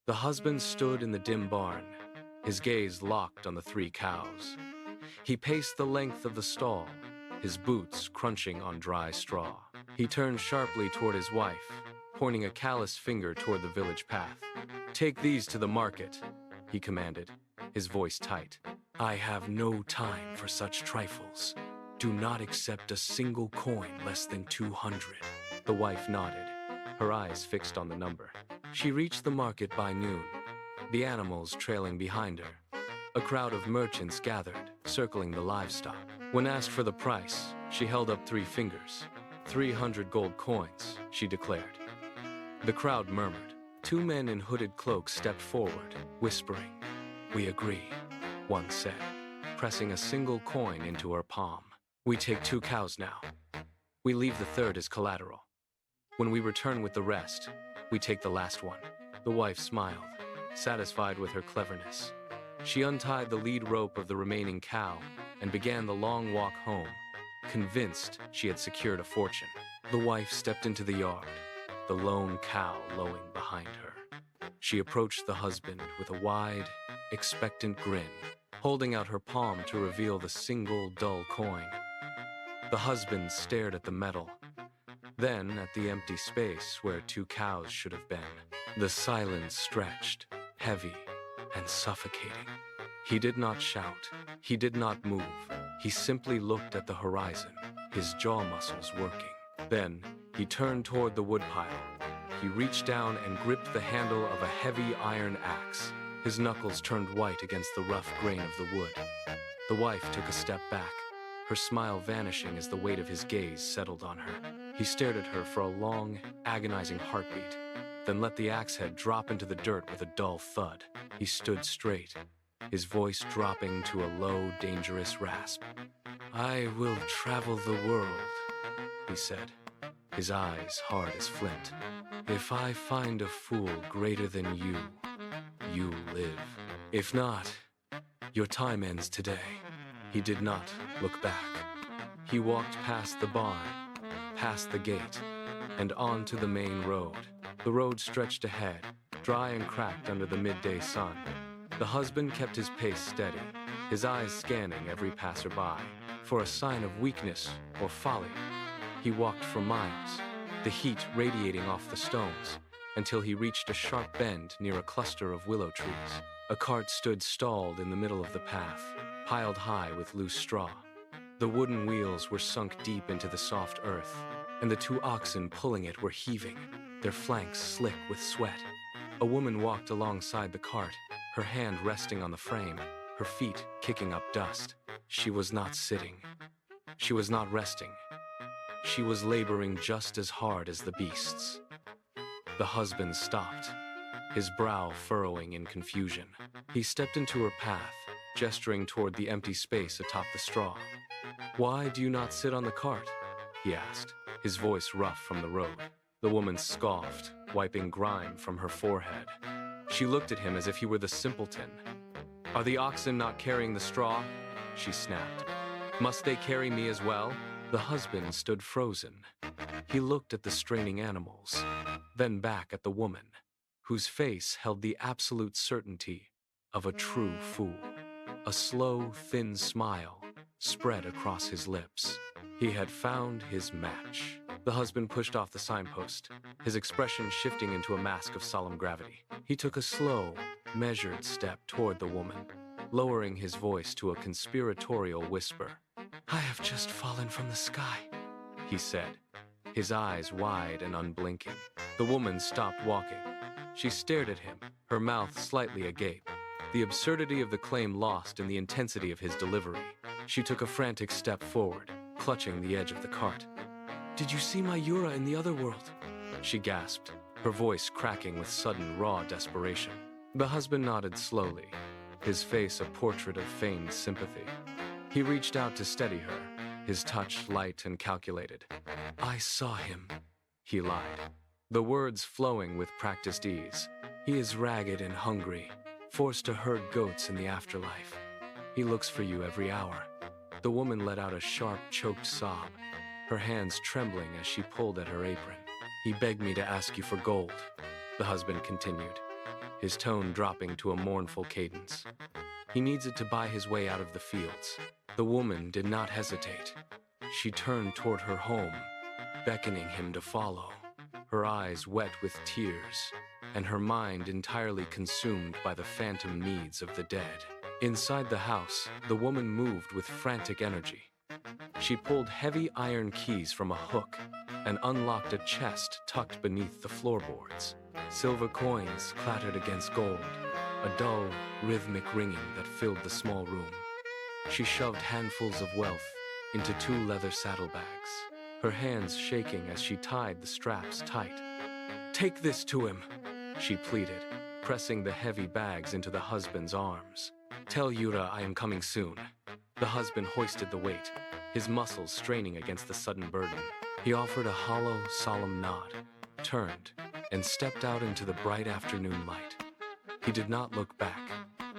The husband stood in the dim barn, his gaze locked on the 3 cows. He paced the length of the stall, his boots crunching on dry straw. He turned sharply toward his wife, pointing a calloused finger toward the village path. "Take these to the market," he commanded, his voice tight. "I have no time for such trifles. Do not accept a single coin less than 200. The wife nodded, her eyes fixed on the number. She reached the market by noon, the animals trailing behind her. A crowd of merchants gathered, circling the livestock. When asked for the price, she held up 3 fingers. 300 gold coins, she declared. The crowd murmured. 2 men in hooded cloaks stepped forward, whispering. "We agree," one said, pressing a single coin into her palm. "We take 2 cows now. We leave the 3rd as collateral. When we return with the rest, we take the last one." The wife smiled, satisfied with her cleverness. She untied the lead rope of the remaining cow and began the long walk home, convinced she had secured a fortune. The wife stepped into the yard, the lone cow lowing behind her. She approached the husband with a wide, expectant grin, holding out her palm to reveal the single dull coin. The husband stared at the metal, then at the empty space where 2 cows should have been. The silence stretched, heavy and suffocating. He did not shout. He did not move. He simply looked at the horizon, his jaw muscles working. Then, he turned toward the woodpile. He reached down and gripped the handle of a heavy iron axe. His knuckles turned white against the rough grain of the wood. The wife took a step back, her smile vanishing as the weight of his gaze settled on her. He stared at her for a long, agonizing heartbeat, then let the axe head drop into the dirt with a dull thud. He stood straight, his voice dropping to a low, dangerous rasp. "I will travel the world," he said, his eyes hard as flint. "If I find a fool greater than you, you live. If not, your time ends today." He did not look back. He walked past the barn, past the gate, and onto the main road. The road stretched ahead, dry and cracked under the midday sun. The husband kept his pace steady, his eyes scanning every passerby for a sign of weakness or folly. He walked for miles, the heat radiating off the stones, until he reached a sharp bend near a cluster of willow trees. A cart stood stalled in the middle of the path, piled high with loose straw. The wooden wheels were sunk deep into the soft earth, and the 2 oxen pulling it were heaving, their flanks slick with sweat. A woman walked alongside the cart, her hand resting on the frame, her feet kicking up dust. She was not sitting. She was not resting. She was laboring just as hard as the beasts. The husband stopped, his brow furrowing in confusion. He stepped into her path, gesturing toward the empty space atop the straw. "Why do you not sit on the cart?" he asked, his voice rough from the road. The woman scoffed, wiping grime from her forehead. She looked at him as if he were the simpleton. "Are the oxen not carrying the straw?" she snapped. "Must they carry me as well?" The husband stood frozen. He looked at the straining animals, then back at the woman, whose face held the absolute certainty of a true fool. A slow, thin smile spread across his lips. He had found his match. The husband pushed off the signpost, his expression shifting into a mask of solemn gravity. He took a slow, measured step toward the woman, lowering his voice to a conspiratorial whisper. "I have just fallen from the sky," he said, his eyes wide and unblinking. The woman stopped walking. She stared at him, her mouth slightly agape, the absurdity of the claim lost in the intensity of his delivery. She took a frantic step forward, clutching the edge of the cart. "Did you see my Yura in the other world?" she gasped, her voice cracking with sudden raw desperation. The husband nodded slowly, his face a portrait of feigned sympathy. He reached out to steady her, his touch light and calculated. "I saw him," he lied, the words flowing with practiced ease. "He is ragged and hungry, forced to herd goats in the afterlife. He looks for you every hour." The woman let out a sharp, choked sob, her hands trembling as she pulled at her apron. "He begged me to ask you for gold," the husband continued. his tone dropping to a mournful cadence. He needs it to buy his way out of the fields. The woman did not hesitate. She turned toward her home, beckoning him to follow, her eyes wet with tears, and her mind entirely consumed by the phantom needs of the dead. Inside the house, the woman moved with frantic energy. She pulled heavy iron keys from a hook and unlocked a chest tucked beneath the floorboards. Silver coins clattered against gold, a dull, rhythmic ringing that filled the small room. She shoved handfuls of wealth into 2 leather saddlebags, her hands shaking as she tied the straps tight. "Take this to him," she pleaded, pressing the heavy bags into the husband's arms. "Tell Yura I am coming soon." The husband hoisted the weight, his muscles straining against the sudden burden. He offered a hollow, solemn nod, turned, and stepped out into the bright afternoon light. He did not look back.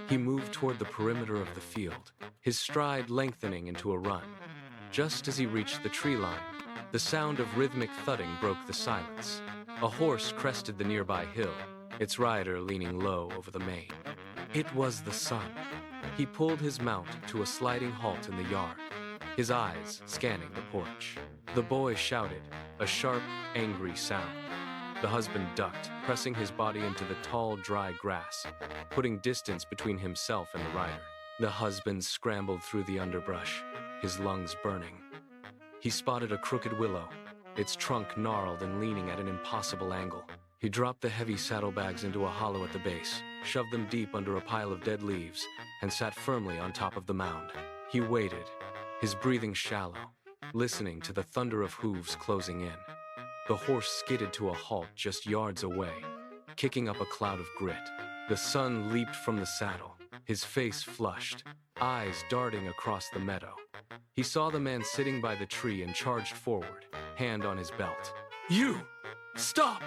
He moved toward the perimeter of the field, his stride lengthening into a run. Just as he reached the tree line, the sound of rhythmic thudding broke the silence. A horse crested the nearby hill, its rider leaning low over the mane. It was the son. He pulled his mount to a sliding halt in the yard, his eyes scanning the porch. The boy shouted, a sharp, angry sound. The husband ducked, pressing his body into the tall, dry grass, putting distance between himself and the rider. The husband scrambled through the underbrush, his lungs burning. He spotted a crooked willow, its trunk gnarled and leaning at an impossible angle. He dropped the heavy saddlebags into a hollow at the base, shoved them deep under a pile of dead leaves, and sat firmly on top of the mound. He waited, his breathing shallow, listening to the thunder of hooves closing in. The horse skidded to a halt just yards away, kicking up a cloud of grit. The son leaped from the saddle, his face flushed, eyes darting across the meadow. He saw the man sitting by the tree and charged forward, hand on his belt. "You! Stop!"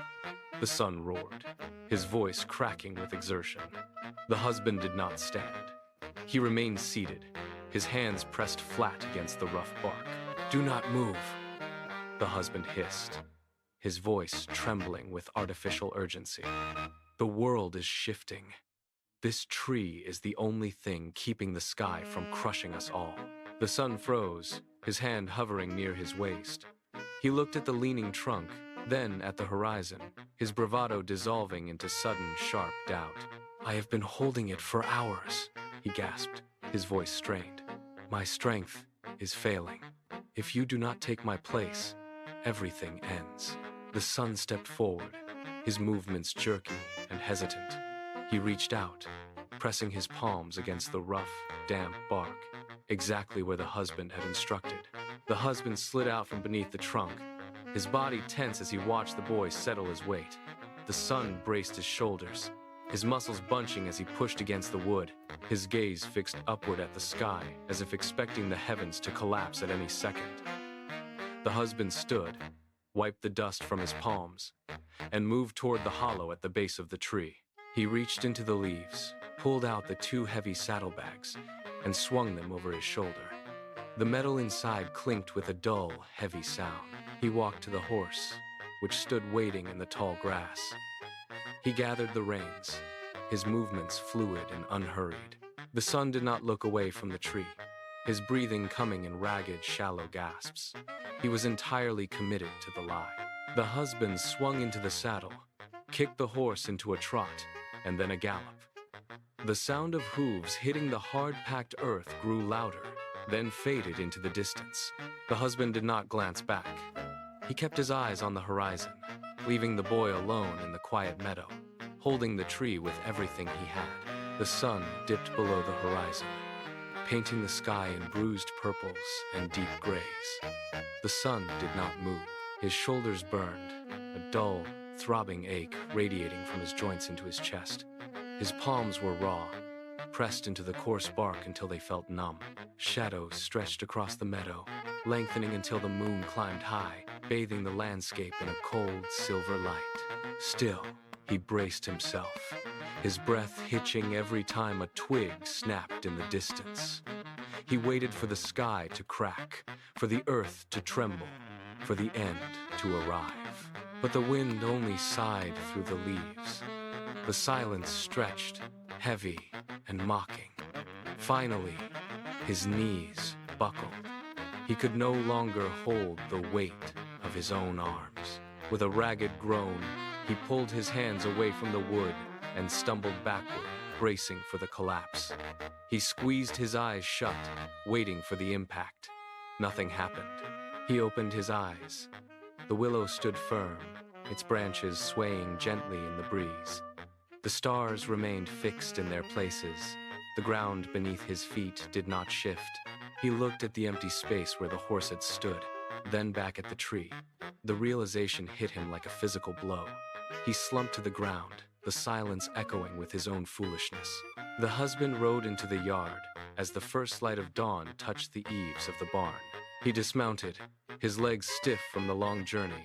the son roared, his voice cracking with exertion. The husband did not stand. He remained seated, his hands pressed flat against the rough bark. "Do not move," the husband hissed, his voice trembling with artificial urgency. "The world is shifting. This tree is the only thing keeping the sky from crushing us all." The son froze, his hand hovering near his waist. He looked at the leaning trunk, then at the horizon, his bravado dissolving into sudden, sharp doubt. "I have been holding it for hours," he gasped, his voice strained. "My strength is failing. If you do not take my place, everything ends." The son stepped forward, his movements jerky and hesitant. He reached out, pressing his palms against the rough, damp bark, exactly where the husband had instructed. The husband slid out from beneath the trunk, his body tense as he watched the boy settle his weight. The son braced his shoulders, his muscles bunching as he pushed against the wood, his gaze fixed upward at the sky as if expecting the heavens to collapse at any second. The husband stood, wiped the dust from his palms, and moved toward the hollow at the base of the tree. He reached into the leaves, pulled out the 2 heavy saddlebags, and swung them over his shoulder. The metal inside clinked with a dull, heavy sound. He walked to the horse, which stood waiting in the tall grass. He gathered the reins, his movements fluid and unhurried. The son did not look away from the tree, his breathing coming in ragged, shallow gasps. He was entirely committed to the lie. The husband swung into the saddle, kicked the horse into a trot, and then a gallop. The sound of hooves hitting the hard-packed earth grew louder, then faded into the distance. The husband did not glance back. He kept his eyes on the horizon, leaving the boy alone in the quiet meadow, holding the tree with everything he had. The sun dipped below the horizon, painting the sky in bruised purples and deep grays. The son did not move. His shoulders burned, a dull, throbbing ache radiating from his joints into his chest. His palms were raw, pressed into the coarse bark until they felt numb. Shadows stretched across the meadow, lengthening until the moon climbed high, bathing the landscape in a cold, silver light. Still, he braced himself, his breath hitching every time a twig snapped in the distance. He waited for the sky to crack, for the earth to tremble, for the end to arrive. But the wind only sighed through the leaves. The silence stretched, heavy and mocking. Finally, his knees buckled. He could no longer hold the weight of his own arms. With a ragged groan, he pulled his hands away from the wood and stumbled backward, bracing for the collapse. He squeezed his eyes shut, waiting for the impact. Nothing happened. He opened his eyes. The willow stood firm, its branches swaying gently in the breeze. The stars remained fixed in their places. The ground beneath his feet did not shift. He looked at the empty space where the horse had stood, then back at the tree. The realization hit him like a physical blow. He slumped to the ground, the silence echoing with his own foolishness. The husband rode into the yard as the first light of dawn touched the eaves of the barn. He dismounted, his legs stiff from the long journey,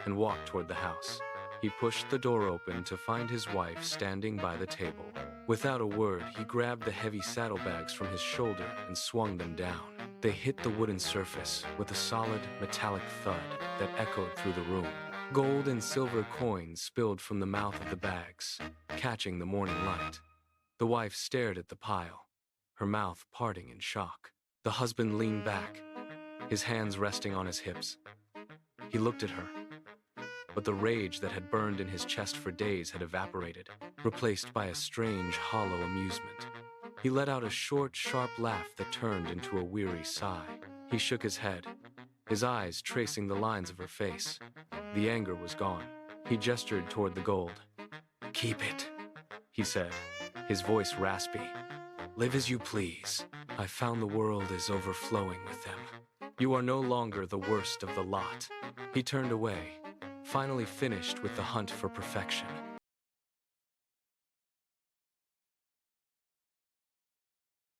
and walked toward the house. He pushed the door open to find his wife standing by the table. Without a word, he grabbed the heavy saddlebags from his shoulder and swung them down. They hit the wooden surface with a solid, metallic thud that echoed through the room. Gold and silver coins spilled from the mouth of the bags, catching the morning light. The wife stared at the pile, her mouth parting in shock. The husband leaned back, his hands resting on his hips. He looked at her, but the rage that had burned in his chest for days had evaporated, replaced by a strange, hollow amusement. He let out a short, sharp laugh that turned into a weary sigh. He shook his head, his eyes tracing the lines of her face. The anger was gone. He gestured toward the gold. "Keep it," he said, his voice raspy. "Live as you please. I found the world is overflowing with them. You are no longer the worst of the lot." He turned away, finally finished with the hunt for perfection.